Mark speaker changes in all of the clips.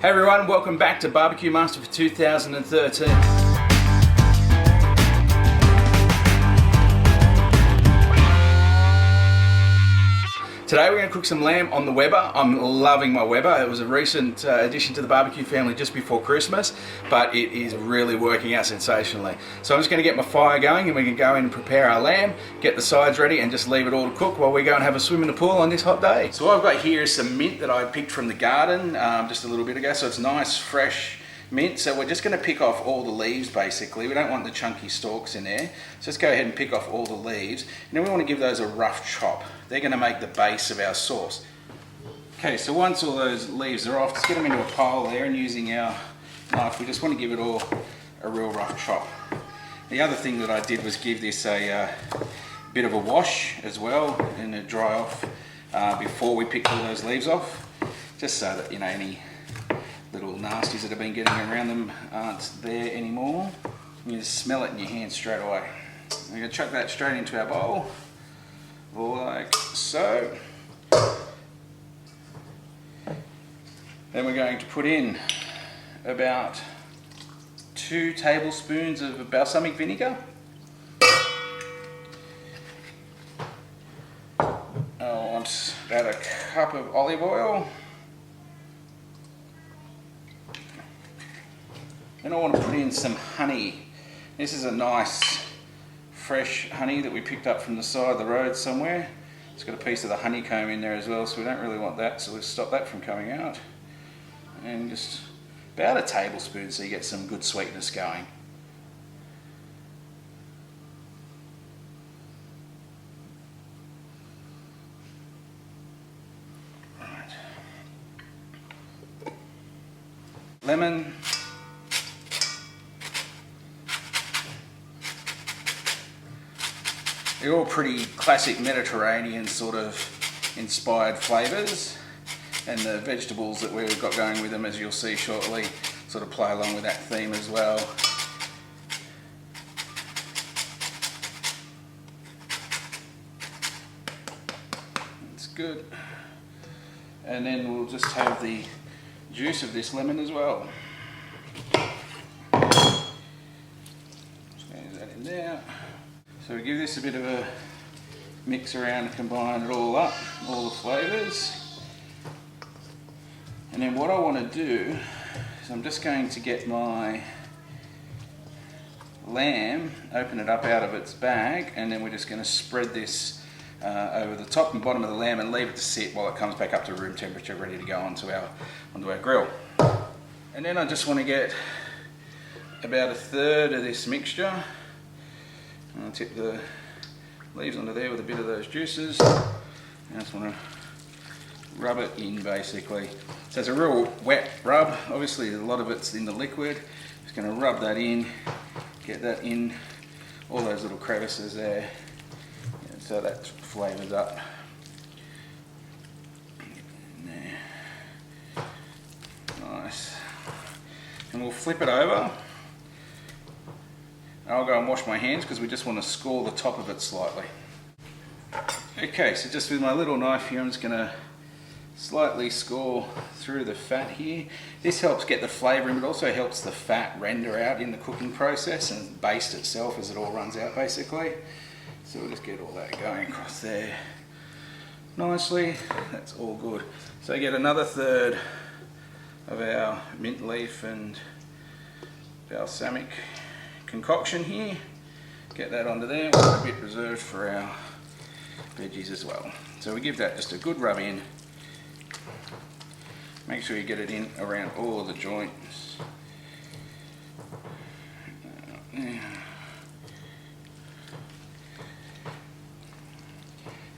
Speaker 1: Hey everyone, welcome back to Barbecue Master for 2013. Today we're going to cook some lamb on the Weber. I'm loving my Weber. It was a recent addition to the barbecue family just before Christmas, but it is really working out sensationally. So I'm just going to get my fire going and we can go in and prepare our lamb, get the sides ready and just leave it all to cook while we go and have a swim in the pool on this hot day. So what I've got here is some mint that I picked from the garden just a little bit ago, so it's nice, fresh mint. So we're just going to pick off all the leaves basically. We don't want the chunky stalks in there. So let's go ahead and pick off all the leaves. And then we want to give those a rough chop. They're going to make the base of our sauce. Okay, so once all those leaves are off, let's get them into a pile there, and using our knife, we just want to give it all a real rough chop. The other thing that I did was give this a bit of a wash as well and dry off before we picked all those leaves off, just so that, you know, any little nasties that have been getting around them aren't there anymore. You just smell it in your hand straight away. We're going to chuck that straight into our bowl, like so. Then we're going to put in about 2 tablespoons of balsamic vinegar. I want about a cup of olive oil. Then I want to put in some honey. This is a nice fresh honey that we picked up from the side of the road somewhere. It's got a piece of the honeycomb in there as well, so we don't really want that, so we'll stop that from coming out. And just about a tablespoon so you get some good sweetness going. Right. Lemon. They're all pretty classic Mediterranean sort of inspired flavours, and the vegetables that we've got going with them, as you'll see shortly, sort of play along with that theme as well. That's good. And then we'll just have the juice of this lemon as well. Squeeze that in there. So we give this a bit of a mix around and combine it all up, all the flavours. And then what I want to do is I'm just going to get my lamb, open it up out of its bag, and then we're just going to spread this over the top and bottom of the lamb and leave it to sit while it comes back up to room temperature, ready to go onto our grill. And then I just want to get about 1/3 of this mixture. I'll tip the leaves onto there with a bit of those juices. I just want to rub it in basically. So it's a real wet rub. Obviously a lot of it's in the liquid. Just going to rub that in, get that in all those little crevices there, so that flavours up. There. Nice. And we'll flip it over. I'll go and wash my hands because we just want to score the top of it slightly. Okay, so just with my little knife here, I'm just going to slightly score through the fat here. This helps get the flavour in, but also helps the fat render out in the cooking process and baste itself as it all runs out basically. So we'll just get all that going across there nicely. That's all good. So get another 1/3 of our mint leaf and balsamic concoction here, get that onto there. We've got a bit reserved for our veggies as well. So we give that just a good rub in. Make sure you get it in around all of the joints.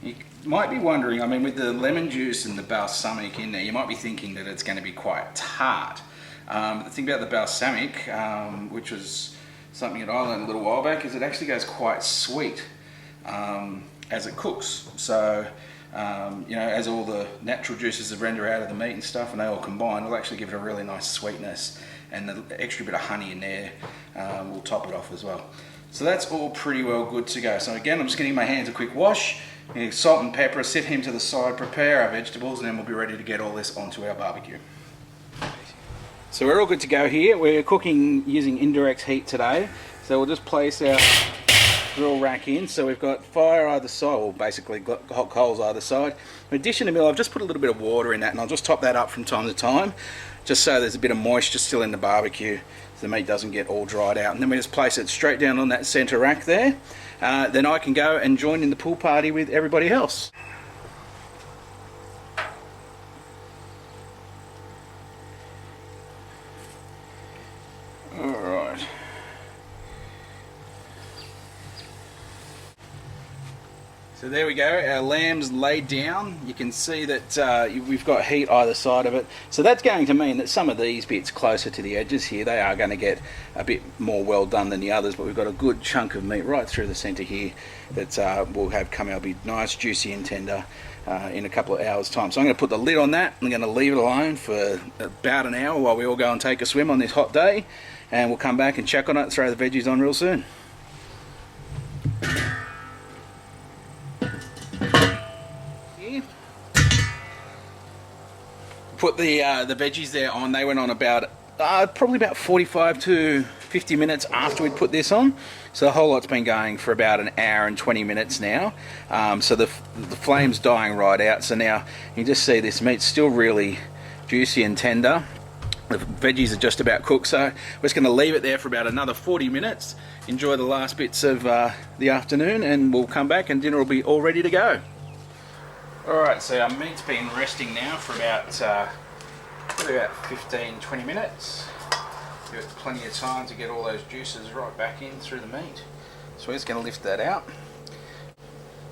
Speaker 1: You might be wondering, I mean, with the lemon juice and the balsamic in there, you might be thinking that it's going to be quite tart. But the thing about the balsamic, which was something that I learned a little while back, is it actually goes quite sweet as it cooks. So, you know, as all the natural juices that render out of the meat and stuff, and they all combine, it'll actually give it a really nice sweetness, and the extra bit of honey in there will top it off as well. So that's all pretty well good to go. So again, I'm just going to give my hands a quick wash, salt and pepper, set him to the side, prepare our vegetables, and then we'll be ready to get all this onto our barbecue. So we're all good to go here. We're cooking using indirect heat today. So we'll just place our grill rack in. So we've got fire either side, or basically hot coals either side. In addition to I've just put a little bit of water in that, and I'll just top that up from time to time, just so there's a bit of moisture still in the barbecue, so the meat doesn't get all dried out. And then we just place it straight down on that center rack there. Then I can go and join in the pool party with everybody else. Alright. So there we go, our lamb's laid down. You can see that we've got heat either side of it. So that's going to mean that some of these bits closer to the edges here, they are going to get a bit more well done than the others, but we've got a good chunk of meat right through the centre here that we'll have come out, be nice, juicy and tender in a couple of hours time. So I'm going to put the lid on that. I'm going to leave it alone for about an hour while we all go and take a swim on this hot day, and we'll come back and check on it, throw the veggies on real soon. Put the veggies there on. They went on about probably about 45 to 50 minutes after we'd put this on. So the whole lot's been going for about an hour and 20 minutes now. So the flame's dying right out. So now you can just see this meat's still really juicy and tender. The veggies are just about cooked, so we're just going to leave it there for about another 40 minutes. Enjoy the last bits of the afternoon, and we'll come back and dinner will be all ready to go. Alright, so our meat's been resting now for about 15-20 minutes. Give it plenty of time to get all those juices right back in through the meat. So we're just going to lift that out.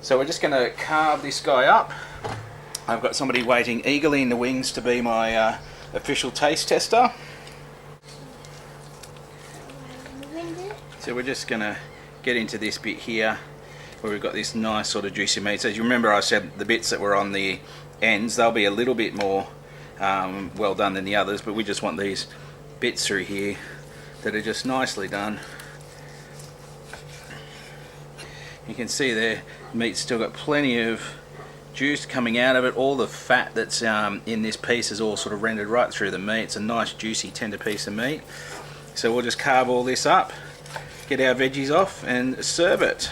Speaker 1: So we're just going to carve this guy up. I've got somebody waiting eagerly in the wings to be my official taste tester. So we're just going to get into this bit here, where we've got this nice sort of juicy meat. So as you remember, I said the bits that were on the ends, they'll be a little bit more well done than the others, but we just want these bits through here that are just nicely done. You can see there, the meat's still got plenty of juice coming out of it. All the fat that's in this piece is all sort of rendered right through the meat. It's a nice juicy tender piece of meat. So we'll just carve all this up, get our veggies off and serve it.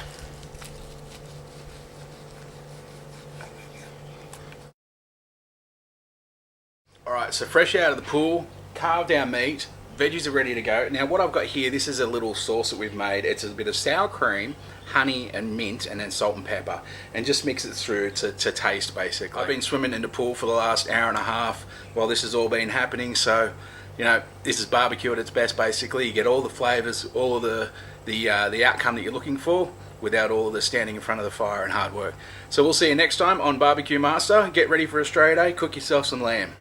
Speaker 1: Alright, so fresh out of the pool, carved our meat, veggies are ready to go. Now what I've got here, this is a little sauce that we've made. It's a bit of sour cream, honey and mint, and then salt and pepper, and just mix it through to taste basically. I've been swimming in the pool for the last hour and a half while this has all been happening, so you know, this is barbecue at its best basically. You get all the flavours, all of the outcome that you're looking for, without all of the standing in front of the fire and hard work. So we'll see you next time on Barbecue Master. Get ready for Australia Day, cook yourself some lamb.